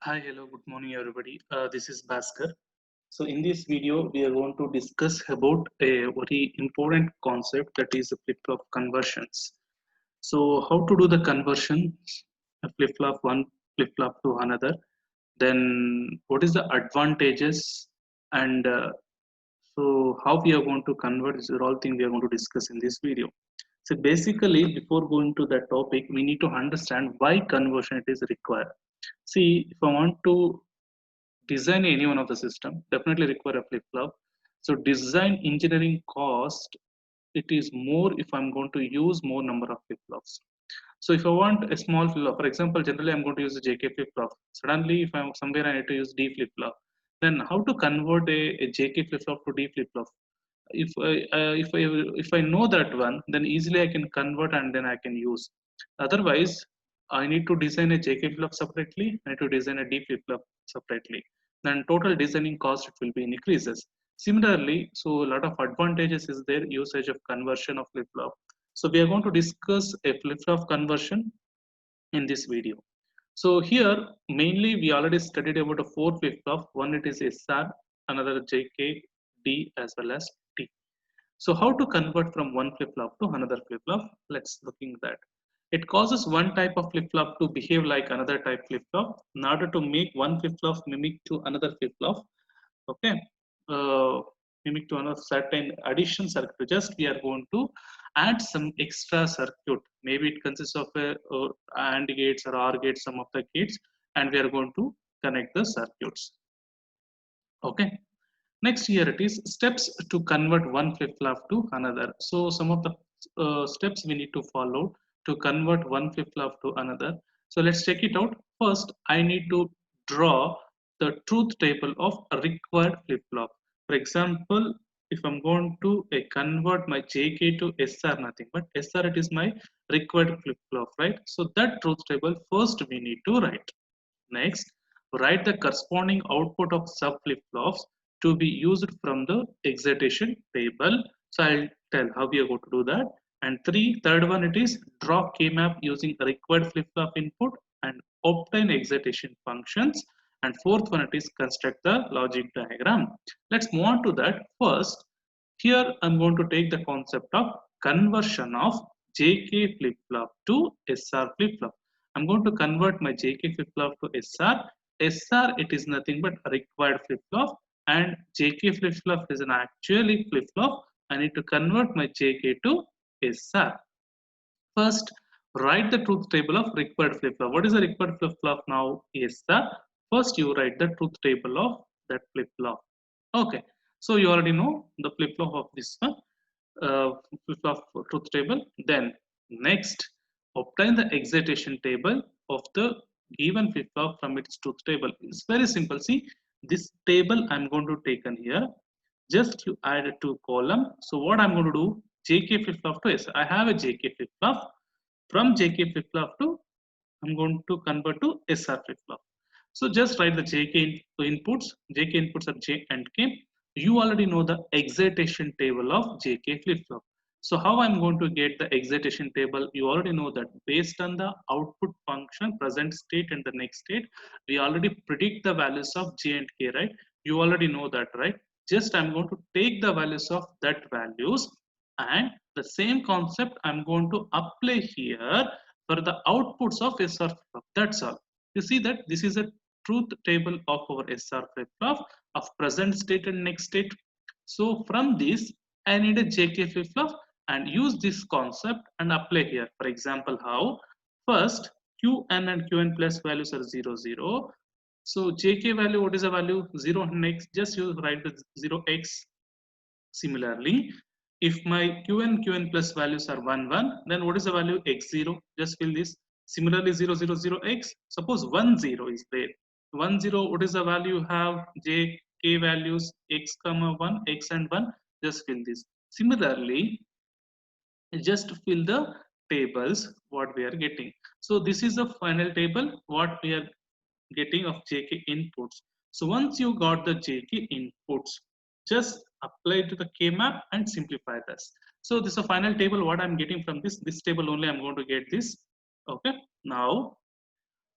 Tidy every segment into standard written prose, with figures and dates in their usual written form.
Hi, hello, good morning, everybody. This is Bhaskar. So, in this video, we are going to discuss about a very important concept that is the flip-flop conversions. So, how to do the conversion, a flip-flop one flip-flop to another? Then, what is the advantages, and so how we are going to convert? These are all things we are going to discuss in this video. So, basically, before going to that topic, we need to understand why conversion it is required. See, if I want to design any one of the system definitely require a flip-flop. So design engineering cost, it is more if I'm going to use more number of flip-flops. So if I want a small flip-flop, for example, generally I'm going to use a JK flip-flop. Suddenly if I'm somewhere I need to use D flip-flop, then how to convert a JK flip-flop to D flip-flop? If I know that one, then easily I can convert and then I can use. Otherwise, I need to design a JK flip separately. I need to design a D flip flop separately. Then total designing cost it will be increases. Similarly, so a lot of advantages is there usage of conversion of flip flop. So we are going to discuss a flip flop conversion in this video. So here mainly we already studied about a four flip flop. One it is SR, another JK, D as well as T. So how to convert from one flip-flop to another flip-flop? Let's looking at that. It causes one type of flip-flop to behave like another type flip-flop in order to make one flip-flop mimic to another flip-flop. Okay, uh, mimic to another certain addition circuit. Just we are going to add some extra circuit. Maybe it consists of a AND gates or OR gates, some of the gates, and we are going to connect the circuits. Okay. Next here it is steps to convert one flip-flop to another. So some of the steps we need to follow to convert one flip-flop to another. So let's check it out. First, I need to draw the truth table of a required flip-flop. For example, if I'm going to convert my JK to SR, nothing but SR it is my required flip-flop, right? So that truth table first we need to write. Next, write the corresponding output of sub flip-flops to be used from the excitation table. So I'll tell how we are going to do that. And third one it is draw K-map using required flip-flop input and obtain excitation functions. And fourth one it is construct the logic diagram. Let's move on to that. First, here I'm going to take the concept of conversion of JK flip-flop to SR flip-flop. I'm going to convert my JK flip-flop to SR. SR it is nothing but a required flip-flop and JK flip-flop is an actually flip-flop. I need to convert my JK to SR. First, write the truth table of required flip-flop. What is the required flip-flop now? SR. First, you write the truth table of that flip-flop. Okay, so you already know the flip-flop of this one, flip-flop truth table. Then next, obtain the excitation table of the given flip-flop from its truth table. It's very simple. See, this table I'm going to take in here. Just you add two column. So what I'm going to do, JK flip-flop to S. I have a JK flip-flop. From JK flip-flop to, I'm going to convert to SR flip-flop. So just write the JK inputs. JK inputs are J and K. You already know the excitation table of JK flip-flop. So how I'm going to get the excitation table? You already know that based on the output function, present state and the next state, we already predict the values of J and K, right? You already know that, right? Just I'm going to take the values of that values and the same concept I'm going to apply here for the outputs of SR flip-flop. That's all. You see that this is a truth table of our SR flip-flop of present state and next state. So from this, I need a JK flip-flop and use this concept and apply here. For example, how? First, Qn and Qn plus values are 0, 0. So JK value, what is the value? 0 and x, just you write the 0x. Similarly, if my Qn plus values are 1, 1, then what is the value x0? Just fill this. Similarly, 0, 0, 0, x. Suppose 1, 0 is there. 1, 0, what is the value you have? J, k values x comma 1, x and 1. Just fill this. Similarly, just fill the tables what we are getting. So this is the final table what we are getting of JK inputs. So once you got the JK inputs, just apply to the K map and simplify this. So this is a final table what I'm getting from this table only I'm going to get this. Okay, now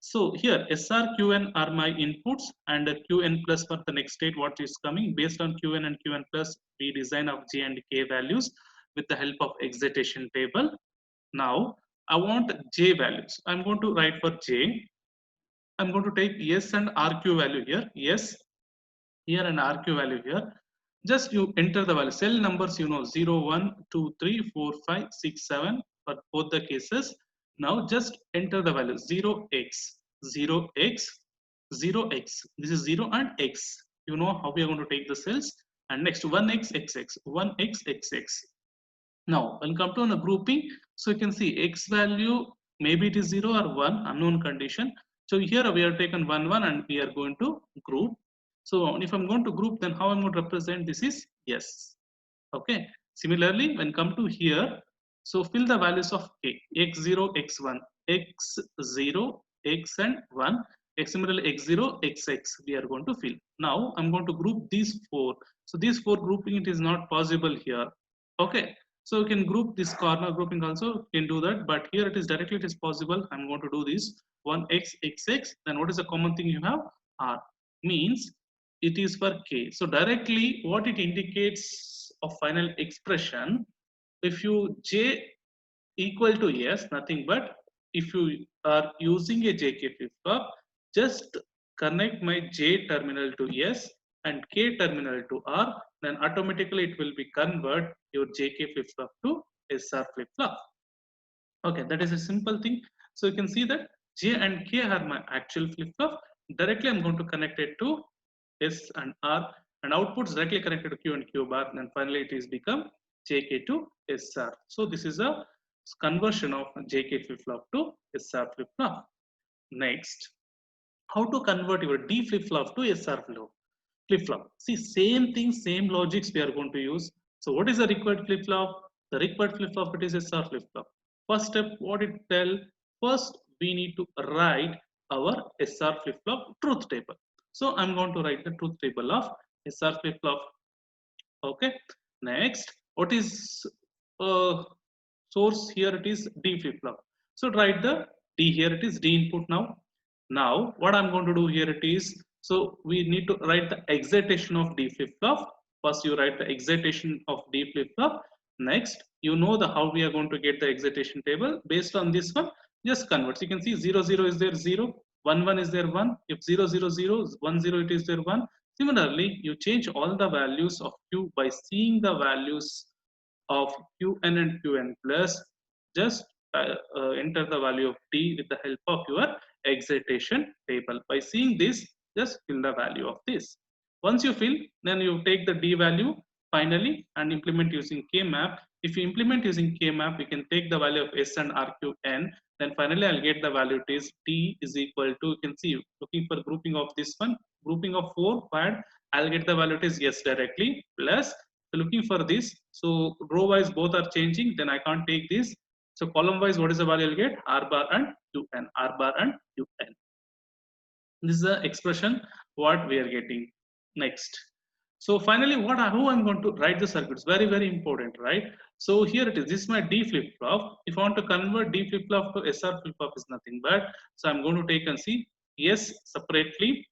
So here SR, QN are my inputs, and QN plus for the next state what is coming. Based on QN and QN plus, we design of J and K values with the help of excitation table. Now I want J values. I'm going to write for J. I'm going to take S and RQ value here. Yes, here and RQ value here. Just you enter the value. Cell numbers, you know, 0, 1, 2, 3, 4, 5, 6, 7 for both the cases. Now just enter the value 0x, 0x, 0x. This is 0 and x. You know how we are going to take the cells. And next 1x, xx, 1x, xx. Now, when come to a grouping, so you can see x value, maybe it is 0 or 1, unknown condition. So here we are taken 1, 1 and we are going to group. So if I'm going to group, then how I'm going to represent this is yes. Okay. Similarly, when come to here, so fill the values of k, x0, x1, x0, x and 1, x similarly x0, xx we are going to fill. Now I'm going to group these four. So these four grouping, it is not possible here. Okay. So you can group this corner grouping also, can do that, but here it is directly it is possible. I'm going to do this 1x, xx, then what is the common thing you have? R means it is for k. So directly what it indicates of final expression, if you j equal to yes, nothing but if you are using a JK flip-flop, just connect my J terminal to yes and K terminal to R, then automatically it will be convert your JK flip-flop to SR flip-flop. Okay, that is a simple thing. So you can see that J and K are my actual flip-flop. Directly I'm going to connect it to S and R, and outputs directly connected to Q and Q bar, and then finally it is become JK to SR. So this is a conversion of JK flip-flop to SR flip-flop. Next, how to convert your D flip-flop to SR flip-flop. See, same thing, same logics we are going to use. So what is the required flip-flop? The required flip-flop, it is SR flip-flop. First step, what it tell? First, we need to write our SR flip-flop truth table. So I'm going to write the truth table of SR flip-flop. Okay. Next, what is source? Here it is D flip-flop. So write the D here. It is D input now. Now what I'm going to do here it is, so we need to write the excitation of D flip-flop. First you write the excitation of D flip-flop. Next, you know the how we are going to get the excitation table. Based on this one, just convert. So you can see 0, 0 is there 0, 1, 1 is there 1. If 0, 0, 0, 1, 0 it is there 1. Similarly, you change all the values of Q by seeing the values of Qn and Qn plus. Just enter the value of T with the help of your excitation table. By seeing this, just fill the value of this. Once you fill, then you take the D value finally and implement using K-map. If you implement using K-map, you can take the value of S and RQN. Then finally, I'll get the value it is T is equal to, you can see, looking for grouping of this one, grouping of 4, but I'll get the value it is yes directly, plus looking for this. So row wise both are changing, then I can't take this. So column wise, what is the value I'll get? R bar and UN, R bar and UN. This is the expression what we are getting. Next. So finally, how I'm going to write the circuits? Very, very important, right? So here it is. This is my D flip-flop. If I want to convert D flip-flop to SR flip-flop is nothing but, so I'm going to take and see S separately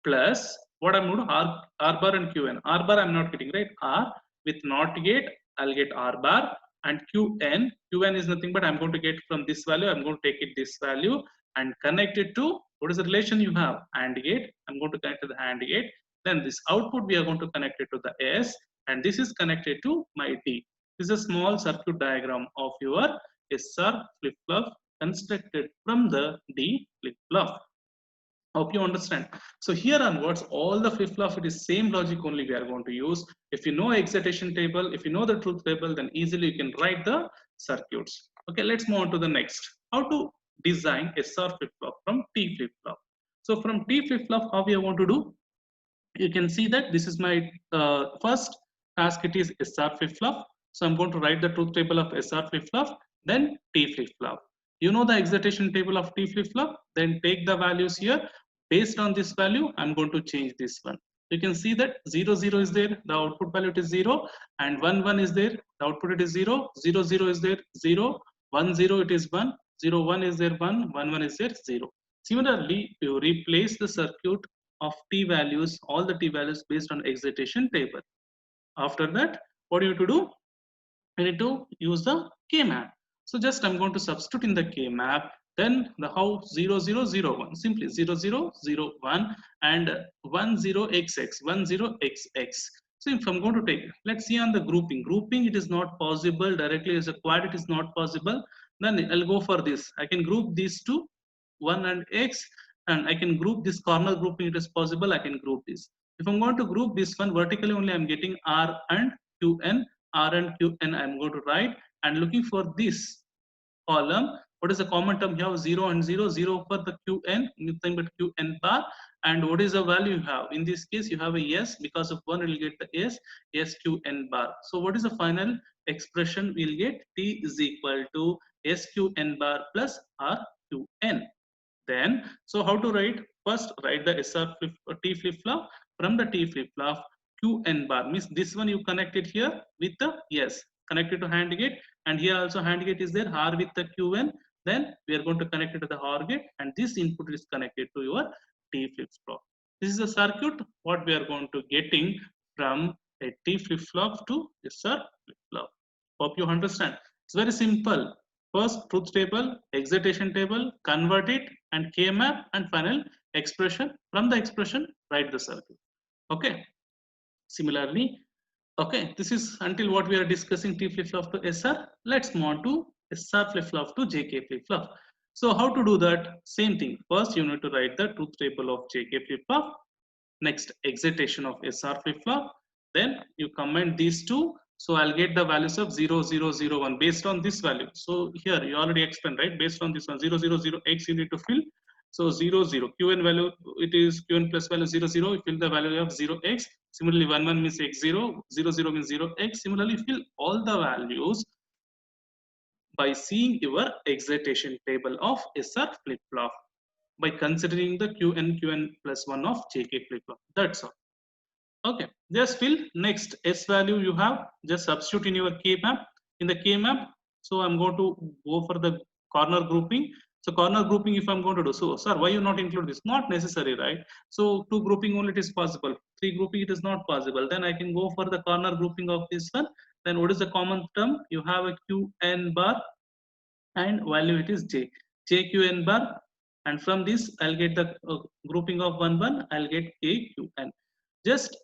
plus what I'm going to R bar and QN. R bar I'm not getting, right? R with not gate, I'll get R bar, and QN. QN is nothing but I'm going to get from this value. I'm going to take it this value and connect it to, what is the relation you have? AND gate. I'm going to connect to the AND gate. Then this output we are going to connect it to the S, and this is connected to my D. This is a small circuit diagram of your SR flip-flop constructed from the D flip-flop. Hope you understand. So here onwards, all the flip-flop, it is same logic only we are going to use. If you know excitation table, if you know the truth table, then easily you can write the circuits. Okay, let's move on to the next. How to design SR flip-flop from T flip-flop. So from T flip-flop, how we are going to do? You can see that this is my first task, it is SR flip-flop. So I'm going to write the truth table of SR flip-flop, then T flip-flop. You know the excitation table of T flip-flop, then take the values here. Based on this value, I'm going to change this one. You can see that 0, 0 is there, the output value is 0, and 1, 1 is there, the output it is 0, 0, 0 is there, 0, 1, 0 it is 1, 0, 1 is there, 1, 1, 1 is there, 0. Similarly, you replace the circuit of t values, all the t values based on excitation table. After that, what do you need to do? I need to use the K map. So just I'm going to substitute in the K map. Then the how 0001 simply 0001 and 10xx. So if I'm going to take, let's see on the grouping it is not possible directly as a quad, it is not possible. Then I'll go for this. I can group these two 1 and x, and I can group this corner grouping, it is possible. I can group this. If I'm going to group this one vertically only, I'm getting R and Qn, R and Qn I'm going to write, and looking for this column, what is the common term? You have 0 and 0, 0 for the Qn, nothing but Qn bar, and what is the value you have? In this case, you have a S, because of 1 you will get the S, Sqn bar. So what is the final expression we'll get? T is equal to Sqn bar plus Rqn. Then, so how to write? First, write the SR T flip flop. From the T flip flop, Qn bar means this one you connect it here with the S, connected to HAND gate, and here also HAND gate is there, R with the Qn. Then we are going to connect it to the OR gate, and this input is connected to your T flip flop. This is the circuit what we are going to getting from a T flip flop to SR flip flop. Hope you understand. It's very simple. First, truth table, excitation table, convert it, and K-map, and final expression. From the expression, write the circuit. Okay. Similarly, okay, this is until what we are discussing T flip-flop to SR. Let's move on to SR flip-flop to JK flip-flop. So how to do that? Same thing. First, you need to write the truth table of JK flip-flop. Next, excitation of SR flip-flop. Then you combine these two. So I'll get the values of 0001 based on this value. So here you already explained, right? Based on this one, 0008 you need to fill. So 00 Qn value, it is Qn plus value 00. You fill the value of 0x. Similarly, 11 means x0, 00 means 0x. Similarly, fill all the values by seeing your excitation table of SR flip flop by considering the Qn plus 1 of JK flip flop. That's all. Okay, just fill. Next S value you have, just substitute in your K map. In the K map, so I'm going to go for the corner grouping. So corner grouping, if I'm going to do so, sir, why you not include this? Not necessary, right? So two grouping only it is possible. Three grouping it is not possible. Then I can go for the corner grouping of this one. Then what is the common term? You have a Qn bar and value it is J. JQn bar, and from this I'll get the grouping of 1 1. I'll get KQn. Just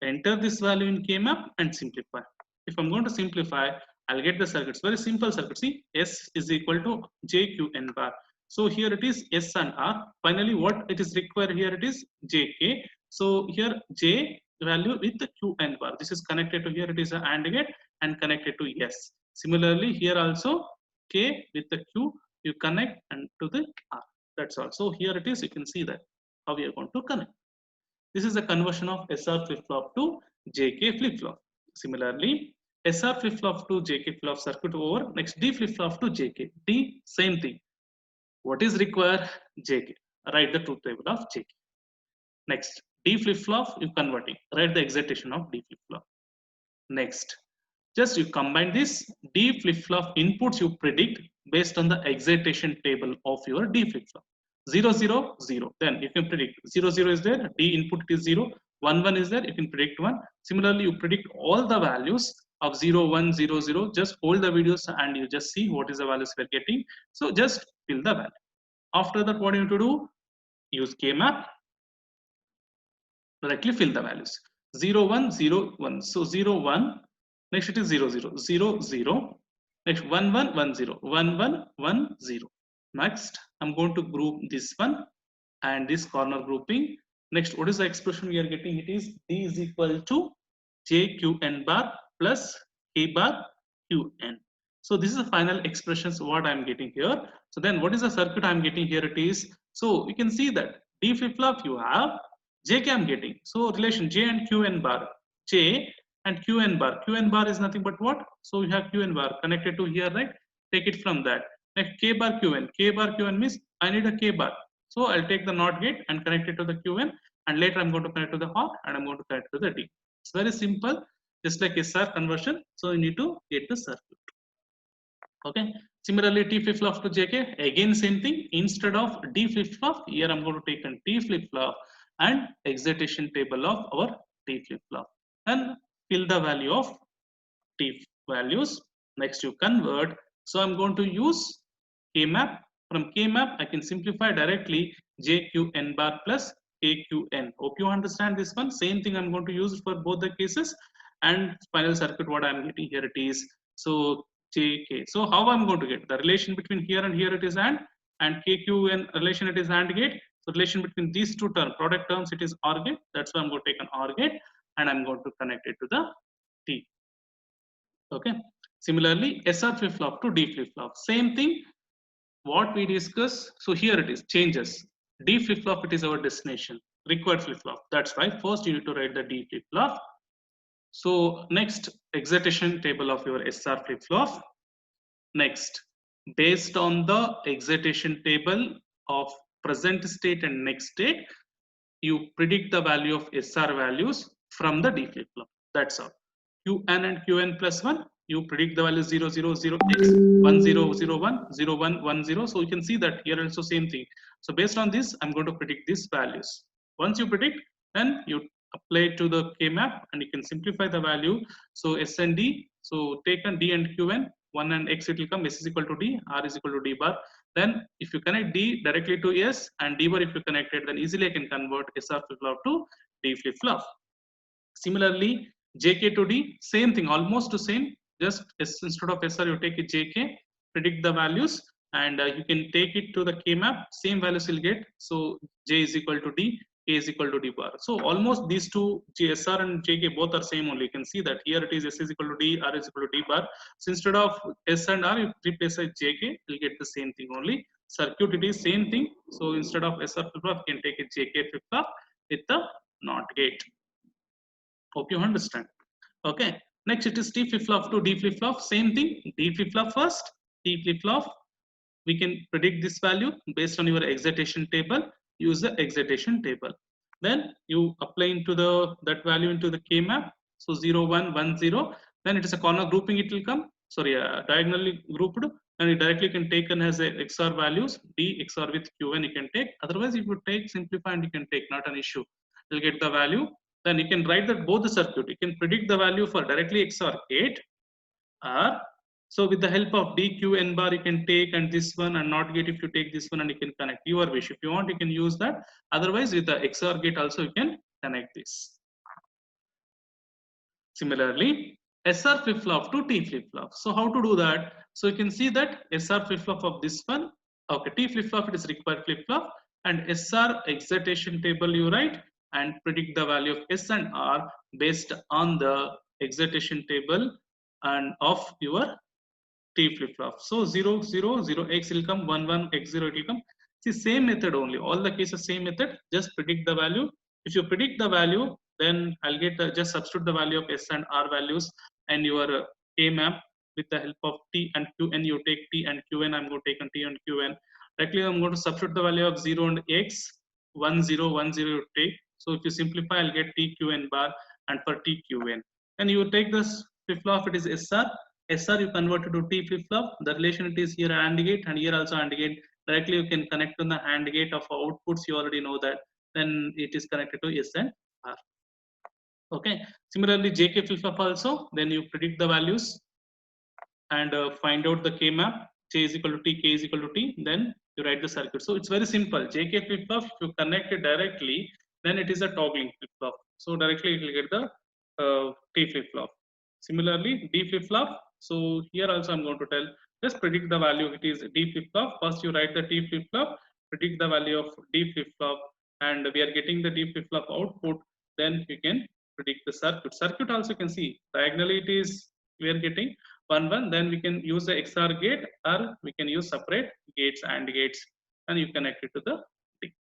enter this value in K-map and simplify. If I'm going to simplify, I'll get the circuits. Very simple circuit. See, S is equal to JQn bar. So here it is S and R. Finally, what it is required here it is JK. So here J value with the Qn bar. This is connected to here it is an AND gate and connected to S. Similarly, here also K with the Q you connect and to the R. That's all. So here it is. You can see that how we are going to connect. This is the conversion of SR flip-flop to JK flip-flop. Similarly, SR flip-flop to JK flip-flop circuit over. Next, D flip-flop to JK. D, same thing. What is required? JK. Write the truth table of JK. Next, D flip-flop, you converting. Write the excitation of D flip-flop. Next, just you combine this D flip-flop inputs you predict based on the excitation table of your D flip-flop. 0 0 0, then you can predict 0 0 is there, D input is 0, 1 1 is there, you can predict 1. Similarly, you predict all the values of 0 1 0 0. Just hold the videos and you just see what is the values we are getting. So just fill the value. After that, what you need to do? Use K-map, directly fill the values. 0 1 0 1. So 0 1, next it is 0 0 0 0, next 1 1 1 0 1 1 1 0. Next, I'm going to group this one and this corner grouping. Next, what is the expression we are getting? It is D is equal to JQn bar plus K bar Qn. So this is the final expressions what I'm getting here. So then what is the circuit I'm getting here? It is, so you can see that D flip-flop you have, JK I'm getting. So relation J and Qn bar, J and Qn bar. Qn bar is nothing but what? So you have Qn bar connected to here, right? Take it from that. Next, K bar Qn. K bar Qn means I need a K bar. So I'll take the NOT gate and connect it to the Qn, and later I'm going to connect to the OR and I'm going to connect to the D. It's very simple, just like SR conversion. So you need to get the circuit. Okay. Similarly, T flip-flop to JK, again same thing. Instead of D flip-flop, here I'm going to take a T flip-flop and excitation table of our T flip-flop and fill the value of T values. Next you convert. So I'm going to use K-map. From K-map, I can simplify directly JQN bar plus KQN. Hope you understand this one. Same thing I'm going to use for both the cases. And final circuit, what I'm getting here it is. So JK. So how I'm going to get the relation between here and here it is and KQN relation it is AND gate. So relation between these two terms, product terms, it is OR gate. That's why I'm going to take an OR gate and I'm going to connect it to the T. Okay. Similarly, SR flip-flop to D flip-flop. Same thing, what we discuss. So here it is, changes. D flip-flop, it is our destination, required flip-flop. That's why first you need to write the D flip-flop. So next, excitation table of your SR flip-flop. Next, based on the excitation table of present state and next state, you predict the value of SR values from the D flip-flop. That's all. Qn and Qn plus 1, you predict the value 0, 0, 0, x, 1, 0, 0, 1, 0, 1, 1, 0. So you can see that here also same thing. So based on this, I'm going to predict these values. Once you predict, then you apply it to the K-map and you can simplify the value. So S and D, so take on D and Qn, 1 and x it will come, S is equal to D, R is equal to D bar. Then if you connect D directly to S and D bar if you connect it, then easily I can convert SR flip-flop to D flip-flop. Similarly, JK to D, same thing, almost the same. Just instead of SR, you take a JK, predict the values, and you can take it to the K map. Same values you'll get. So J is equal to D, K is equal to D bar. So almost these two, SR and JK, both are same only. You can see that here it is S is equal to D, R is equal to D bar. So instead of S and R, you replace a JK, you'll get the same thing only. Circuit it is same thing. So instead of SR flip-flop, you can take a JK flip-flop with the NOT gate. Hope you understand. Okay. Next, it is T flip-flop to D flip-flop. Same thing. D flip-flop first. T flip-flop. We can predict this value based on your excitation table. Use the excitation table. Then you apply into that value into the K map. So 0, 1, 1, 0. Then it is a corner grouping. It will come. Sorry, diagonally grouped. And you directly can take in as a XOR values. D XOR with Q1 you can take. Otherwise, if you take simplify and you can take, not an issue. You'll get the value. Then you can write that both the circuit. You can predict the value for directly XOR gate, or so with the help of D, Q, N bar you can take, and this one and NOT gate if you take this one and you can connect your wish. If you want, you can use that. Otherwise, with the XOR gate also you can connect this. Similarly, SR flip-flop to T flip-flop. So how to do that? So you can see that SR flip-flop of this one. Okay, T flip-flop it is required flip-flop, and SR excitation table you write and predict the value of S and R based on the excitation table and of your T flip-flop. So 0, 0, 0, X will come, 1, 1, X 0 it will come. See, same method only. All the cases same method. Just predict the value. If you predict the value, then I'll get just substitute the value of S and R values and your K map with the help of T and Q. And you take T and Qn. I'm going to take on T and Qn. Directly, I'm going to substitute the value of 0 and X. 1, 0, 1, 0 you take. So if you simplify, I'll get T, Qn bar and for T, Qn. And you take this flip-flop, it is SR. SR you convert it to T flip-flop. The relation it is here AND gate and here also AND gate. Directly you can connect on the AND gate of outputs. You already know that. Then it is connected to S and R. Okay. Similarly, JK flip-flop also. Then you predict the values and find out the K map. J is equal to T, K is equal to T. Then you write the circuit. So it's very simple. JK flip-flop, if you connect it directly, then it is a toggling flip-flop. So directly it will get the T flip-flop. Similarly, D flip-flop. So here also I'm going to tell, just predict the value. It is D flip-flop. First you write the T flip-flop, predict the value of D flip-flop, and we are getting the D flip-flop output. Then you can predict the circuit. Circuit also you can see diagonally it is we are getting 1, 1. Then we can use the XOR gate or we can use separate gates and gates, and you connect it to the D.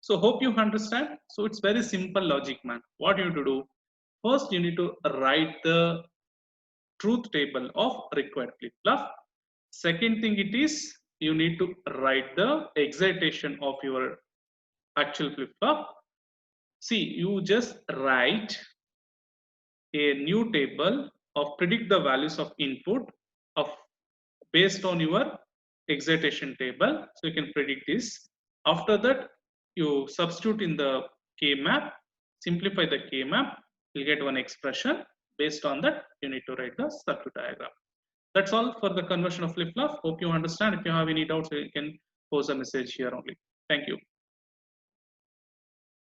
So hope you understand. So it's very simple logic, man. What you need to do? First, you need to write the truth table of required flip-flop. Second thing it is, you need to write the excitation of your actual flip-flop. See, you just write a new table of predict the values of input of based on your excitation table. So you can predict this. After that, you substitute in the K map, simplify the K map, you'll get one expression. Based on that, you need to write the circuit diagram. That's all for the conversion of flip-flop. Hope you understand. If you have any doubts, you can post a message here only. Thank you.